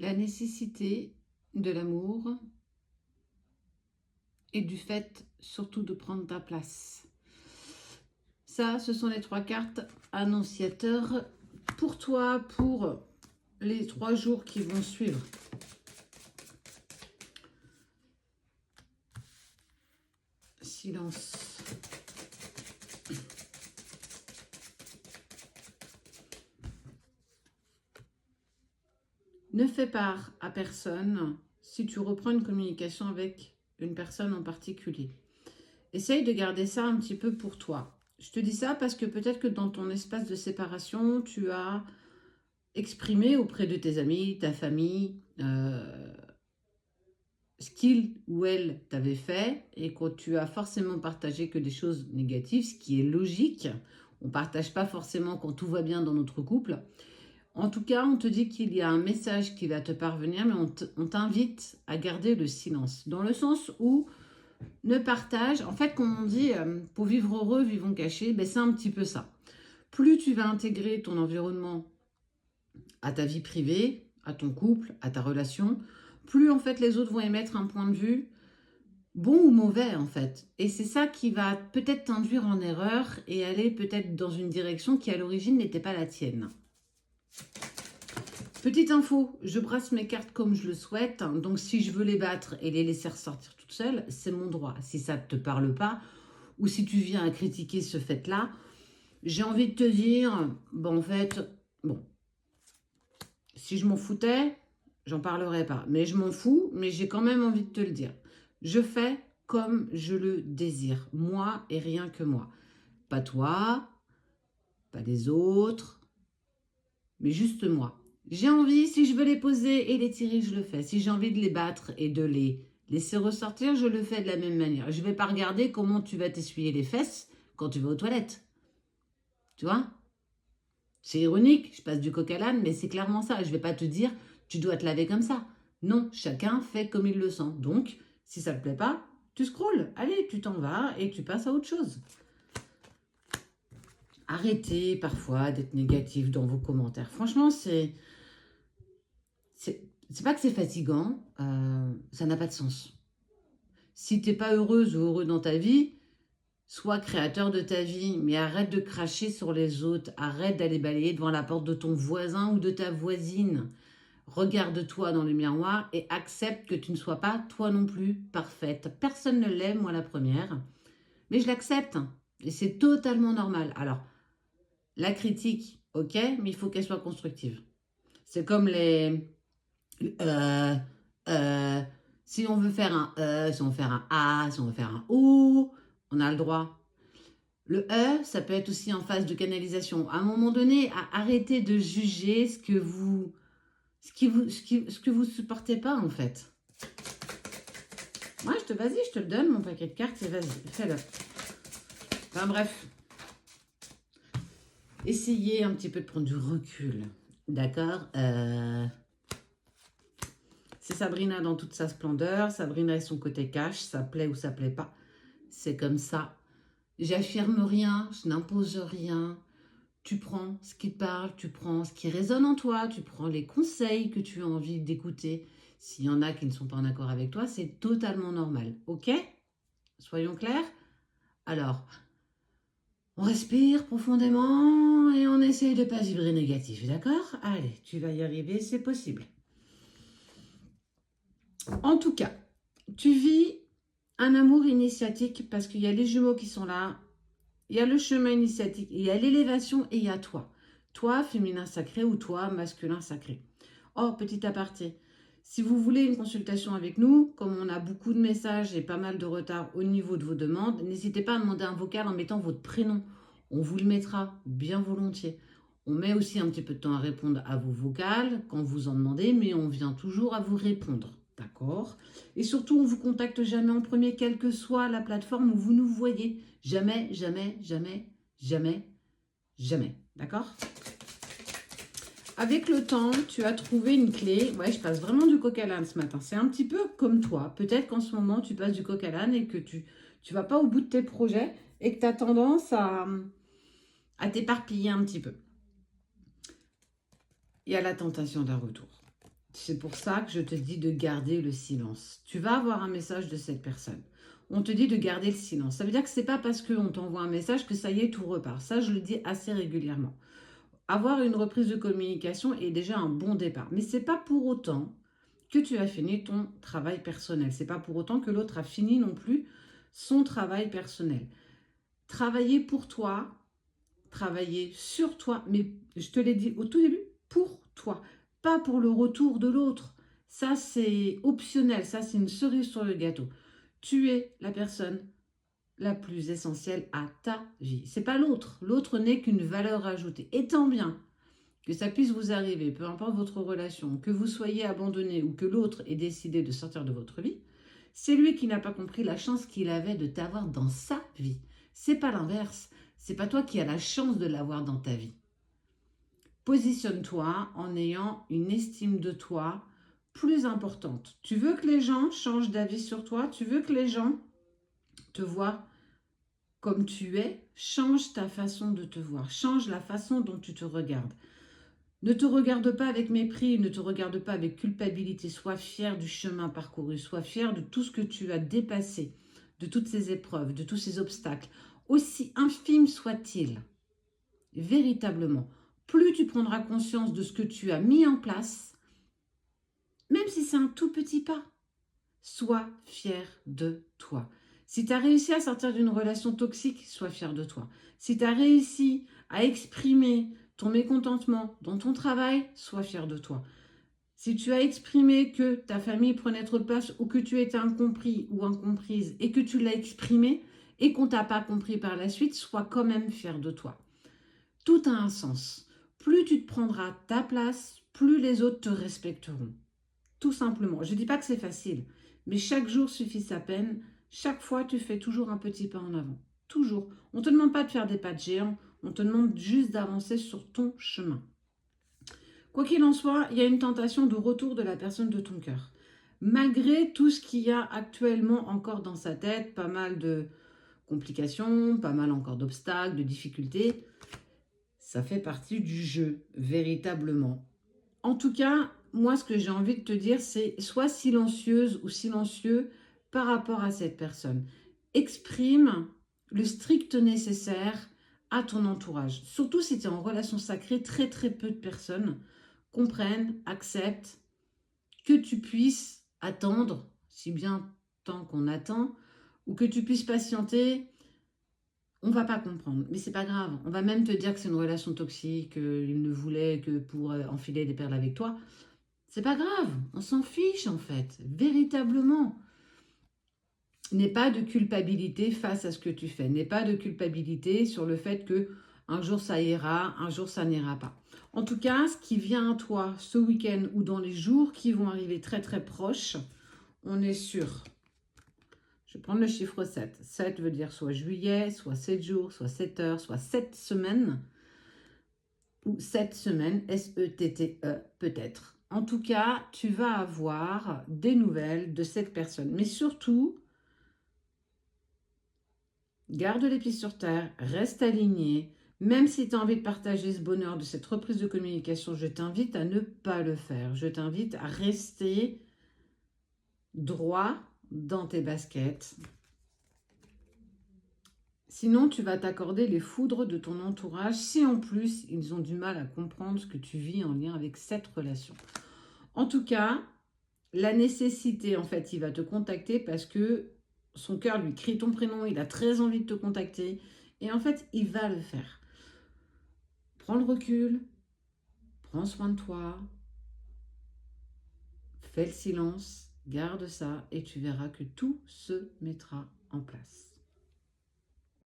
La nécessité de l'amour et du fait surtout de prendre ta place. Ça, ce sont les 3 cartes annonciateurs pour toi, pour les 3 jours qui vont suivre. Silence. Ne fais part à personne si tu reprends une communication avec une personne en particulier. Essaye de garder ça un petit peu pour toi. Je te dis ça parce que peut-être que dans ton espace de séparation, tu as exprimé auprès de tes amis, ta famille, ce qu'il ou elle t'avait fait et que tu as forcément partagé que des choses négatives, ce qui est logique. On ne partage pas forcément quand tout va bien dans notre couple. En tout cas, on te dit qu'il y a un message qui va te parvenir, mais on t'invite à garder le silence. Dans le sens où ne partage, en fait, comme on dit, pour vivre heureux, vivons cachés, ben c'est un petit peu ça. Plus tu vas intégrer ton environnement à ta vie privée, à ton couple, à ta relation, plus en fait les autres vont émettre un point de vue bon ou mauvais en fait. Et c'est ça qui va peut-être t'induire en erreur et aller peut-être dans une direction qui à l'origine n'était pas la tienne. Petite info, je brasse mes cartes comme je le souhaite, donc si je veux les battre et les laisser ressortir toutes seules, c'est mon droit. Si ça ne te parle pas, ou si tu viens à critiquer ce fait-là, j'ai envie de te dire, bon en fait, bon, si je m'en foutais, j'en parlerais pas. Mais je m'en fous, mais j'ai quand même envie de te le dire. Je fais comme je le désire, moi et rien que moi. Pas toi, pas les autres, mais juste moi. J'ai envie, si je veux les poser et les tirer, je le fais. Si j'ai envie de les battre et de les laisser ressortir, je le fais de la même manière. Je ne vais pas regarder comment tu vas t'essuyer les fesses quand tu vas aux toilettes. Tu vois? C'est ironique, je passe du coq à l'âne, mais c'est clairement ça. Je ne vais pas te dire, tu dois te laver comme ça. Non, chacun fait comme il le sent. Donc, si ça ne te plaît pas, tu scrolles. Allez, tu t'en vas et tu passes à autre chose. Arrêtez parfois d'être négatif dans vos commentaires. Franchement, c'est pas que c'est fatigant, ça n'a pas de sens. Si tu n'es pas heureuse ou heureux dans ta vie, sois créateur de ta vie, mais arrête de cracher sur les autres, arrête d'aller balayer devant la porte de ton voisin ou de ta voisine. Regarde-toi dans le miroir et accepte que tu ne sois pas, toi non plus, parfaite. Personne ne l'est, moi la première, mais je l'accepte et c'est totalement normal. Alors, la critique, ok, mais il faut qu'elle soit constructive. C'est comme les... euh, si on veut faire un si on veut faire un A, si on veut faire un O, on a le droit. Le ça peut être aussi en phase de canalisation. À un moment donné, arrêtez de juger ce que vous supportez pas en fait. Moi, vas-y, je te le donne, mon paquet de cartes, et vas-y, fais-le. Enfin bref. Essayez un petit peu de prendre du recul. D'accord C'est Sabrina dans toute sa splendeur. Sabrina et son côté cash. Ça plaît ou ça plaît pas. C'est comme ça. J'affirme rien, je n'impose rien. Tu prends ce qui te parle, tu prends ce qui résonne en toi, tu prends les conseils que tu as envie d'écouter. S'il y en a qui ne sont pas en accord avec toi, c'est totalement normal. Ok? Soyons clairs? Alors, on respire profondément et on essaye de ne pas vibrer négatif, d'accord? Allez, tu vas y arriver, c'est possible. En tout cas, tu vis un amour initiatique parce qu'il y a les jumeaux qui sont là, il y a le chemin initiatique, il y a l'élévation et il y a toi. Toi, féminin sacré ou toi, masculin sacré. Oh, petit aparté. Si vous voulez une consultation avec nous, comme on a beaucoup de messages et pas mal de retard au niveau de vos demandes, n'hésitez pas à demander un vocal en mettant votre prénom. On vous le mettra bien volontiers. On met aussi un petit peu de temps à répondre à vos vocales quand vous en demandez, mais on vient toujours à vous répondre. D'accord? Et surtout, on ne vous contacte jamais en premier, quelle que soit la plateforme où vous nous voyez. Jamais, jamais, jamais, jamais, jamais. D'accord? Avec le temps, tu as trouvé une clé. Ouais, je passe vraiment du coq à l'âne ce matin. C'est un petit peu comme toi. Peut-être qu'en ce moment, tu passes du coq à l'âne et que tu vas pas au bout de tes projets et que tu as tendance à t'éparpiller un petit peu. Il y a la tentation d'un retour. C'est pour ça que je te dis de garder le silence. Tu vas avoir un message de cette personne. On te dit de garder le silence. Ça veut dire que ce n'est pas parce qu'on t'envoie un message que ça y est, tout repart. Ça, je le dis assez régulièrement. Avoir une reprise de communication est déjà un bon départ. Mais ce n'est pas pour autant que tu as fini ton travail personnel. Ce n'est pas pour autant que l'autre a fini non plus son travail personnel. Travailler pour toi, travailler sur toi, mais je te l'ai dit au tout début, pour toi, pas pour le retour de l'autre. Ça, c'est optionnel, ça, c'est une cerise sur le gâteau. Tu es la personne la plus essentielle à ta vie. C'est pas l'autre. L'autre n'est qu'une valeur ajoutée. Et tant bien que ça puisse vous arriver, peu importe votre relation, que vous soyez abandonné ou que l'autre ait décidé de sortir de votre vie, c'est lui qui n'a pas compris la chance qu'il avait de t'avoir dans sa vie. C'est pas l'inverse. C'est pas toi qui as la chance de l'avoir dans ta vie. Positionne-toi en ayant une estime de toi plus importante. Tu veux que les gens changent d'avis sur toi? Tu veux que les gens te voient comme tu es? Change ta façon de te voir. Change la façon dont tu te regardes. Ne te regarde pas avec mépris, ne te regarde pas avec culpabilité. Sois fier du chemin parcouru, sois fier de tout ce que tu as dépassé, de toutes ces épreuves, de tous ces obstacles, aussi infimes soient-ils. Véritablement, plus tu prendras conscience de ce que tu as mis en place, même si c'est un tout petit pas, sois fier de toi. Si tu as réussi à sortir d'une relation toxique, sois fier de toi. Si tu as réussi à exprimer ton mécontentement dans ton travail, sois fier de toi. Si tu as exprimé que ta famille prenait trop de place ou que tu étais incompris ou incomprise et que tu l'as exprimé et qu'on ne t'a pas compris par la suite, sois quand même fier de toi. Tout a un sens. Plus tu te prendras ta place, plus les autres te respecteront. Tout simplement. Je ne dis pas que c'est facile, mais chaque jour suffit sa peine. Chaque fois, tu fais toujours un petit pas en avant. Toujours. On ne te demande pas de faire des pas de géant, on te demande juste d'avancer sur ton chemin. Quoi qu'il en soit, il y a une tentation de retour de la personne de ton cœur. Malgré tout ce qu'il y a actuellement encore dans sa tête, pas mal de complications, pas mal encore d'obstacles, de difficultés, ça fait partie du jeu, véritablement. En tout cas, moi, ce que j'ai envie de te dire, c'est sois silencieuse ou silencieux par rapport à cette personne. Exprime le strict nécessaire à ton entourage. Surtout si tu es en relation sacrée, très très peu de personnes comprennent, acceptent que tu puisses attendre, si bien tant qu'on attend, ou que tu puisses patienter. On va pas comprendre, mais c'est pas grave. On va même te dire que c'est une relation toxique, qu'il ne voulait que pour enfiler des perles avec toi. C'est pas grave, on s'en fiche en fait, véritablement. N'aie pas de culpabilité face à ce que tu fais. N'aie pas de culpabilité sur le fait que un jour ça ira, un jour ça n'ira pas. En tout cas, ce qui vient à toi ce week-end ou dans les jours qui vont arriver très très proches, on est sûr. Je vais prendre le chiffre 7. 7 veut dire soit juillet, soit 7 jours, soit 7 heures, soit 7 semaines. Ou 7 semaines, S-E-T-T-E, peut-être. En tout cas, tu vas avoir des nouvelles de cette personne. Mais surtout, garde les pieds sur terre, reste aligné. Même si tu as envie de partager ce bonheur de cette reprise de communication, je t'invite à ne pas le faire. Je t'invite à rester droit dans tes baskets. Sinon, tu vas t'accorder les foudres de ton entourage si en plus, ils ont du mal à comprendre ce que tu vis en lien avec cette relation. En tout cas, la nécessité, en fait, il va te contacter parce que son cœur lui crie ton prénom, il a très envie de te contacter et en fait, il va le faire. Prends le recul, prends soin de toi, fais le silence, garde ça et tu verras que tout se mettra en place.